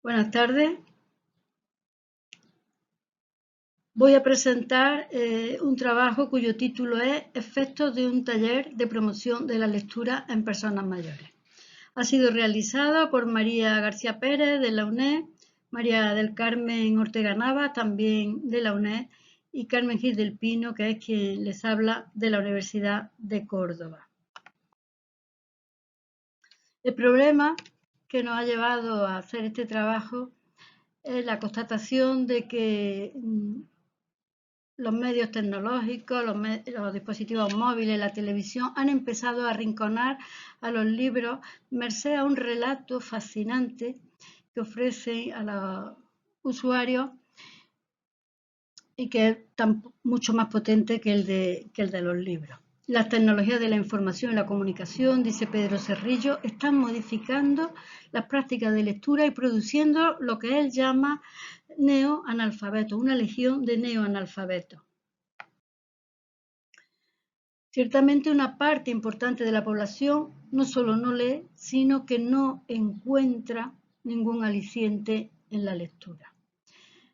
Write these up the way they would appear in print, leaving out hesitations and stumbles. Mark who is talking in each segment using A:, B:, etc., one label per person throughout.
A: Buenas tardes. Voy a presentar un trabajo cuyo título es Efectos de un taller de promoción de la lectura en personas mayores. Ha sido realizado por María García Pérez de la UNED, María del Carmen Ortega Navas también de la UNED y Carmen Gil del Pino, que es quien les habla de la Universidad de Córdoba. El problema que nos ha llevado a hacer este trabajo es la constatación de que los medios tecnológicos, los dispositivos móviles, la televisión han empezado a arrinconar a los libros merced a un relato fascinante que ofrecen a los usuarios y que es mucho más potente que el de los libros. Las tecnologías de la información y la comunicación, dice Pedro Cerrillo, están modificando las prácticas de lectura y produciendo lo que él llama neoanalfabetos, una legión de neoanalfabetos. Ciertamente una parte importante de la población no solo no lee, sino que no encuentra ningún aliciente en la lectura.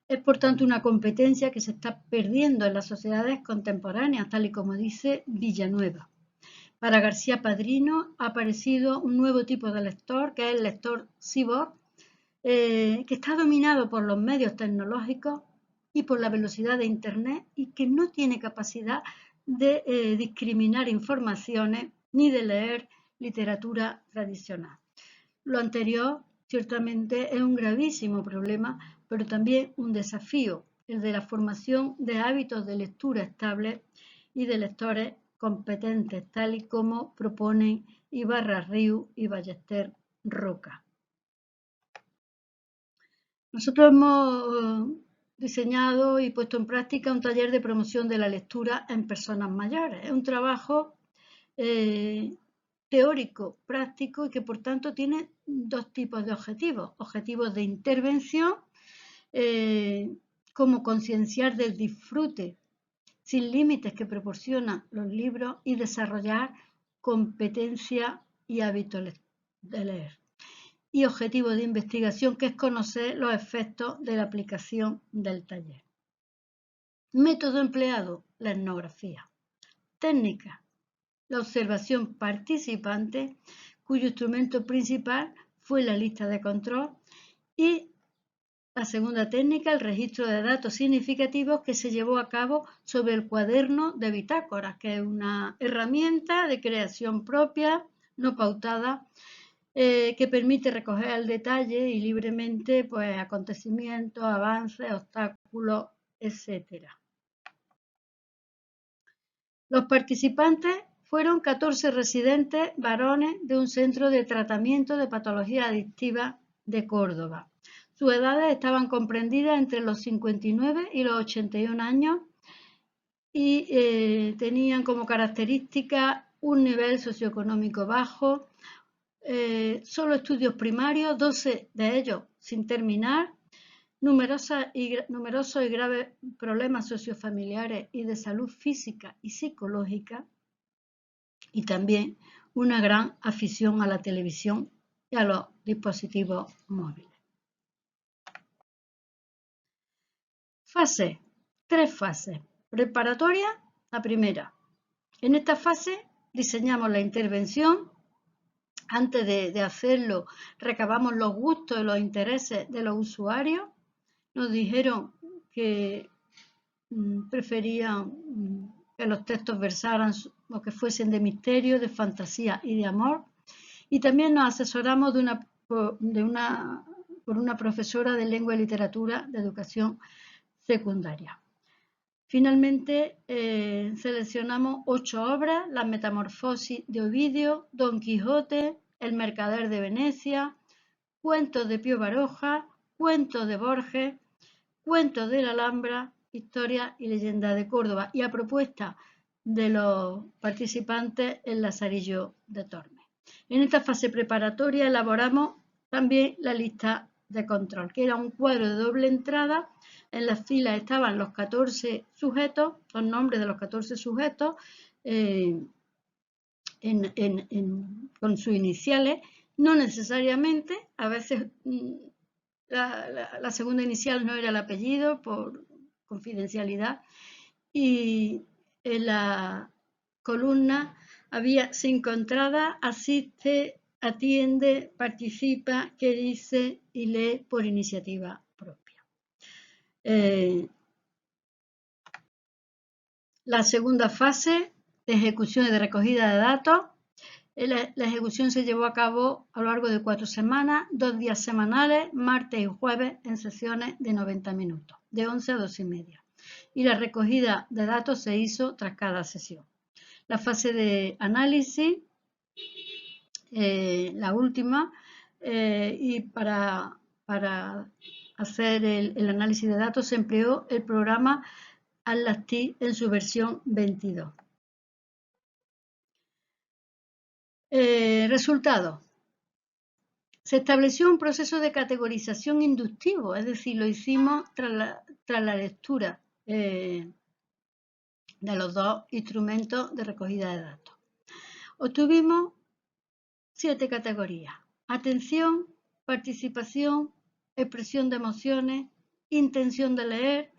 A: Es por tanto una competencia que se está perdiendo en las sociedades contemporáneas, tal y como dice Villanueva. Para García Padrino ha aparecido un nuevo tipo de lector, que es el lector cyborg, que está dominado por los medios tecnológicos y por la velocidad de Internet y que no tiene capacidad de discriminar informaciones ni de leer literatura tradicional. Lo anterior ciertamente es un gravísimo problema, pero también un desafío, el de la formación de hábitos de lectura estables y de lectores competentes, tal y como proponen Ibarra Riu y Ballester Roca. Nosotros hemos diseñado y puesto en práctica un taller de promoción de la lectura en personas mayores. Es un trabajo teórico, práctico y que por tanto tiene dos tipos de objetivos. Objetivos de intervención, como concienciar del disfrute sin límites que proporcionan los libros y desarrollar competencia y hábitos de leer. Y objetivo de investigación, que es conocer los efectos de la aplicación del taller. Método empleado, la etnografía. Técnica, la observación participante, cuyo instrumento principal fue la lista de control, y la segunda técnica, el registro de datos significativos que se llevó a cabo sobre el cuaderno de bitácoras, que es una herramienta de creación propia, no pautada, que permite recoger al detalle y libremente pues, acontecimientos, avances, obstáculos, etc. Los participantes fueron 14 residentes varones de un centro de tratamiento de patologías adictivas de Córdoba. Sus edades estaban comprendidas entre los 59 y los 81 años y tenían como característica un nivel socioeconómico bajo, solo estudios primarios, 12 de ellos sin terminar, numerosos y graves problemas sociofamiliares y de salud física y psicológica, y también una gran afición a la televisión y a los dispositivos móviles. Fase, 3 fases. Preparatoria, la primera. En esta fase diseñamos la intervención. Antes de hacerlo, recabamos los gustos y los intereses de los usuarios. Nos dijeron que preferían que los textos versaran o que fuesen de misterio, de fantasía y de amor. Y también nos asesoramos por una profesora de lengua y literatura de educación secundaria. Finalmente seleccionamos 8 obras: La Metamorfosis de Ovidio, Don Quijote, El Mercader de Venecia, Cuentos de Pío Baroja, Cuentos de Borges, Cuentos de la Alhambra, Historia y Leyenda de Córdoba, y a propuesta de los participantes, El Lazarillo de Tormes. En esta fase preparatoria elaboramos también la lista de control, que era un cuadro de doble entrada. En las filas estaban los 14 sujetos, los nombres de los 14 sujetos con sus iniciales. No necesariamente, a veces la segunda inicial no era el apellido por confidencialidad, y en la columna había 5 entradas: asiste, atiende, participa, que dice y lee por iniciativa propia. La segunda fase de ejecución y de recogida de datos. La ejecución se llevó a cabo a lo largo de 4 semanas, 2 días semanales, martes y jueves, en sesiones de 90 minutos, de 11 a 12 y media. Y la recogida de datos se hizo tras cada sesión. La fase de análisis, la última, y para hacer el análisis de datos se empleó el programa Atlas-T en su versión 22. Resultados. Se estableció un proceso de categorización inductivo, es decir, lo hicimos tras la lectura de los 2 instrumentos de recogida de datos. Obtuvimos 7 categorías: atención, participación, expresión de emociones, intención de leer,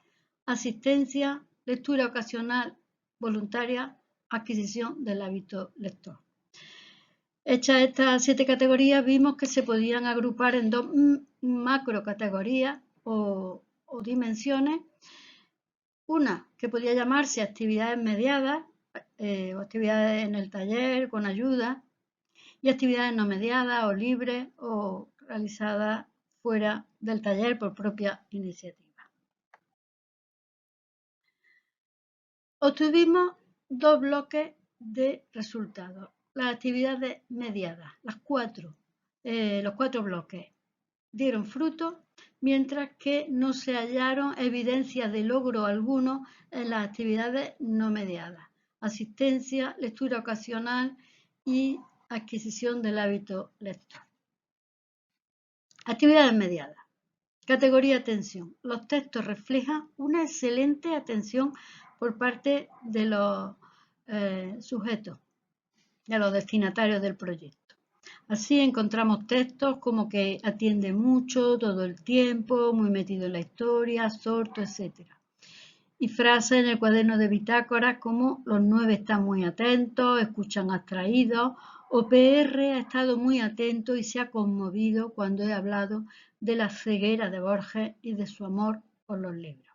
A: asistencia, lectura ocasional voluntaria, adquisición del hábito lector. Hechas estas 7 categorías, vimos que se podían agrupar en 2 macrocategorías o dimensiones. Una que podía llamarse actividades mediadas o actividades en el taller con ayuda, y actividades no mediadas o libres o realizadas fuera del taller por propia iniciativa. Obtuvimos 2 bloques de resultados. Las actividades mediadas, los 4 bloques, dieron fruto, mientras que no se hallaron evidencias de logro alguno en las actividades no mediadas: asistencia, lectura ocasional y adquisición del hábito lector. Actividades mediadas. Categoría atención. Los textos reflejan una excelente atención por parte de los sujetos, de los destinatarios del proyecto. Así encontramos textos como que atiende mucho, todo el tiempo, muy metido en la historia, sordo, etc. Y frases en el cuaderno de bitácora como: los 9 están muy atentos, escuchan abstraídos, o PR ha estado muy atento y se ha conmovido cuando he hablado de la ceguera de Borges y de su amor por los libros.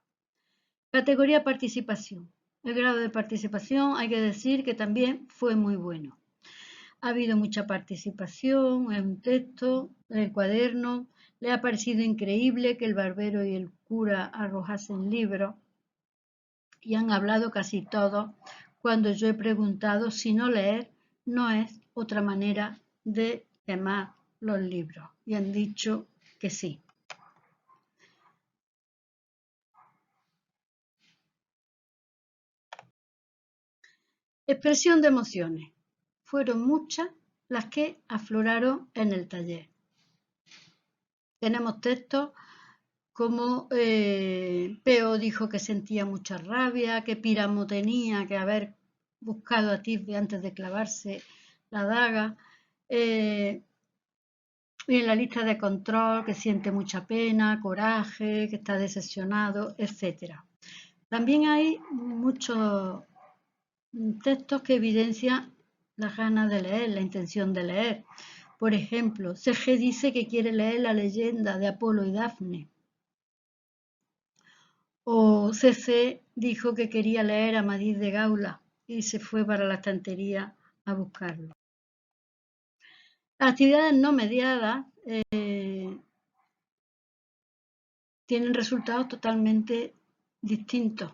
A: Categoría participación. El grado de participación, hay que decir que también fue muy bueno. Ha habido mucha participación en un texto, en el cuaderno. Le ha parecido increíble que el barbero y el cura arrojasen libros, y han hablado casi todos cuando yo he preguntado si no leer no es otra manera de quemar los libros, y han dicho que sí. Expresión de emociones. Fueron muchas las que afloraron en el taller. Tenemos textos como Peo dijo que sentía mucha rabia, que Píramo tenía que haber buscado a Tisbe antes de clavarse la daga, y en la lista de control que siente mucha pena, coraje, que está decepcionado, etc. También hay muchos textos que evidencian las ganas de leer, la intención de leer. Por ejemplo, CG dice que quiere leer la leyenda de Apolo y Dafne. O CC dijo que quería leer a Amadís de Gaula y se fue para la estantería a buscarlo. Las actividades no mediadas tienen resultados totalmente distintos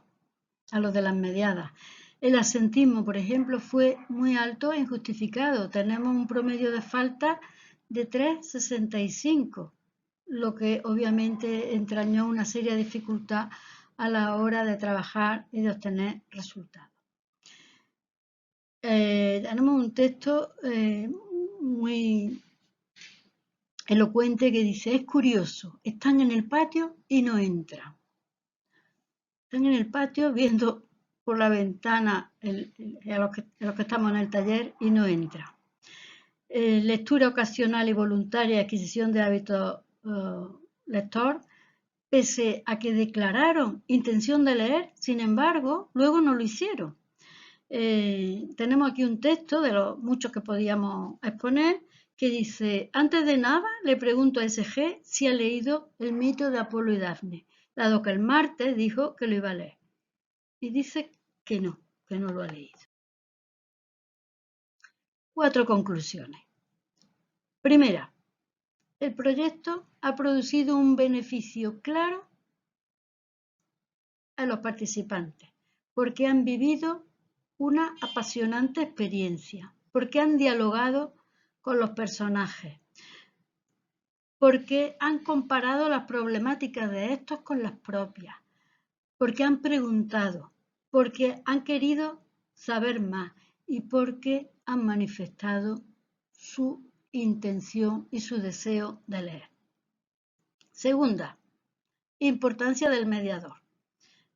A: a los de las mediadas. El asentismo, por ejemplo, fue muy alto e injustificado. Tenemos un promedio de falta de 3,65, lo que obviamente entrañó una seria dificultad a la hora de trabajar y de obtener resultados. Tenemos un texto muy elocuente que dice: es curioso, están en el patio y no entran. Están en el patio viendo por la ventana a los que estamos en el taller y no entran. Lectura ocasional y voluntaria, adquisición de hábitos lector, pese a que declararon intención de leer, sin embargo, luego no lo hicieron. Tenemos aquí un texto de los muchos que podíamos exponer que dice: antes de nada le pregunto a SG si ha leído el mito de Apolo y Dafne, dado que el martes dijo que lo iba a leer. Y dice que no lo ha leído. 4 conclusiones. Primera, el proyecto ha producido un beneficio claro a los participantes, porque han vivido una apasionante experiencia, porque han dialogado con los personajes, porque han comparado las problemáticas de estos con las propias, porque han preguntado, porque han querido saber más y porque han manifestado su intención y su deseo de leer. Segunda, importancia del mediador.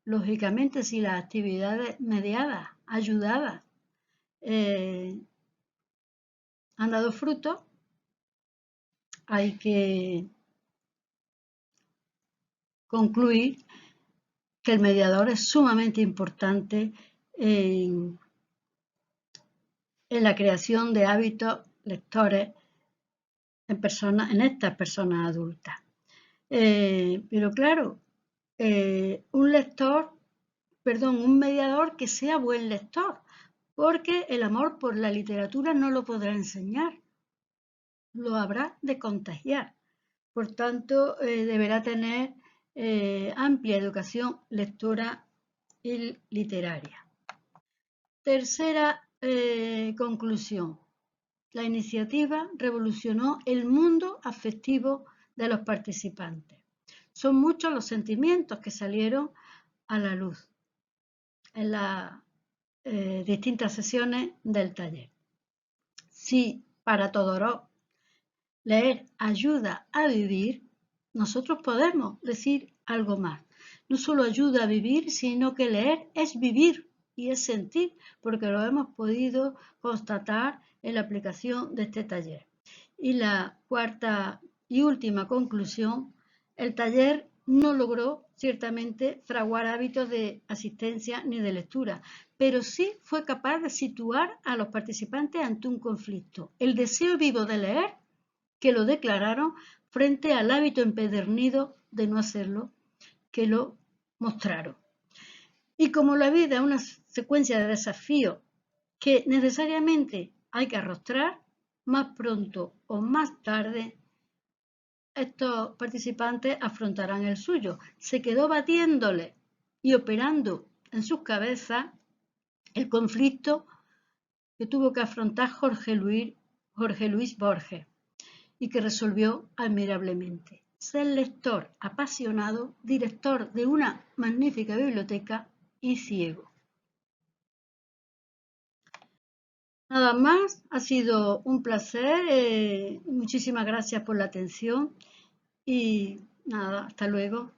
A: Lógicamente, si las actividades mediadas, ayudadas, han dado fruto, hay que concluir que el mediador es sumamente importante en la creación de hábitos lectores en estas personas adultas. Pero claro, un mediador que sea buen lector, porque el amor por la literatura no lo podrá enseñar, lo habrá de contagiar. Por tanto, deberá tener amplia educación lectora y literaria. Tercera conclusión. La iniciativa revolucionó el mundo afectivo de los participantes. Son muchos los sentimientos que salieron a la luz en las distintas sesiones del taller. Si para Todorov leer ayuda a vivir, nosotros podemos decir algo más. No solo ayuda a vivir, sino que leer es vivir y es sentir, porque lo hemos podido constatar en la aplicación de este taller. Y la cuarta y última conclusión, el taller no logró ciertamente fraguar hábitos de asistencia ni de lectura, pero sí fue capaz de situar a los participantes ante un conflicto, el deseo vivo de leer, que lo declararon, frente al hábito empedernido de no hacerlo, que lo mostraron. Y como la vida es una secuencia de desafíos que necesariamente hay que arrostrar, más pronto o más tarde estos participantes afrontarán el suyo. Se quedó batiéndole y operando en sus cabezas el conflicto que tuvo que afrontar Jorge Luis Borges y que resolvió admirablemente. Ser lector apasionado, director de una magnífica biblioteca y ciego. Nada más, ha sido un placer, muchísimas gracias por la atención y nada, hasta luego.